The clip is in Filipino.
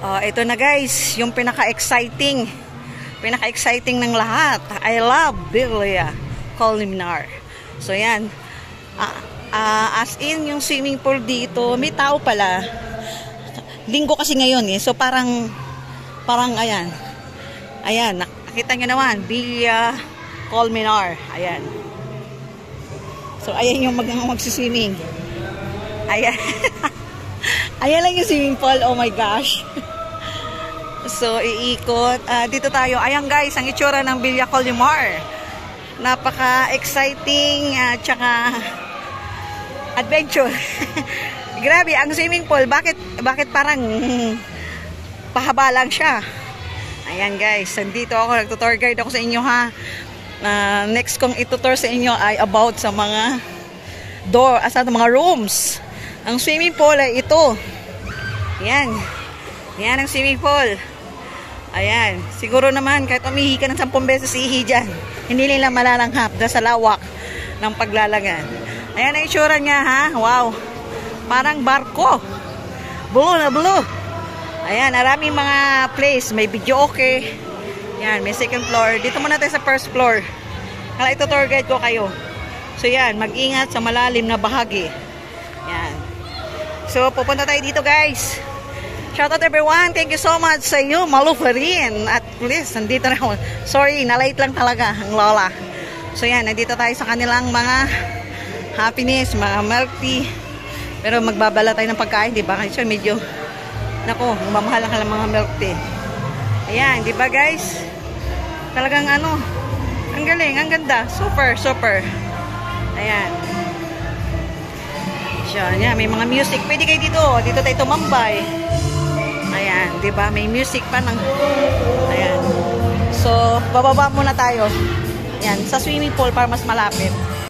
Ito na guys, yung pinaka-exciting ng lahat. I love Villa Colmenar. So yan. As in yung swimming pool dito, may tao pala. Linggo kasi ngayon eh. So parang ayan. Ayan, nakita nyo naman, Villa Colmenar. Ayan. So ayan yung magsiswimming. Ayan. Ayan lang yung swimming pool. Oh my gosh. So, iikot. Dito tayo. Ayan guys, ang itsura ng Villa Colmenar. Napaka-exciting tsaka adventure. Grabe, ang swimming pool. Bakit parang pahaba lang siya? Ayan guys, nandito ako. Nagtutour guide ako sa inyo ha. Next kong itutour sa inyo ay about sa mga mga rooms. Ang swimming pool ay ito. Ayan. Ayan ang swimming pool. Ayan. Siguro naman, kahit umihi ka ng 10 beses ihi dyan, hindi nila malalanghap dahil sa lawak ng paglalagan. Ayan ang itsura niya, ha? Wow. Parang barko. Blue na blue. Ayan, maraming mga place. May video okay. Ayan, may second floor. Dito muna tayo sa first floor. Kala ito tour guide ko kayo. So, yan. Mag-ingat sa malalim na bahagi. Ayan. So, pupunta tayo dito, guys. Shout out everyone. Thank you so much sa inyo. Malufa rin. At please, nandito na ako. Sorry, nalate lang talaga ang lola. So yan, nandito tayo sa kanilang mga happiness, mga milk tea. Pero magbabala tayo ng pagkain, di ba? Kasi medyo, nako, mamahal lang mga milk tea. Ayan, di ba guys? Talagang ang galing, ang ganda. Super, super. Ayan. So, yan, may mga music. Pwede kayo dito. Dito tayo tumambay. Ayan, 'di ba? May music pa ng ayan. So, bababa muna tayo. Ayan, sa swimming pool para mas malapit.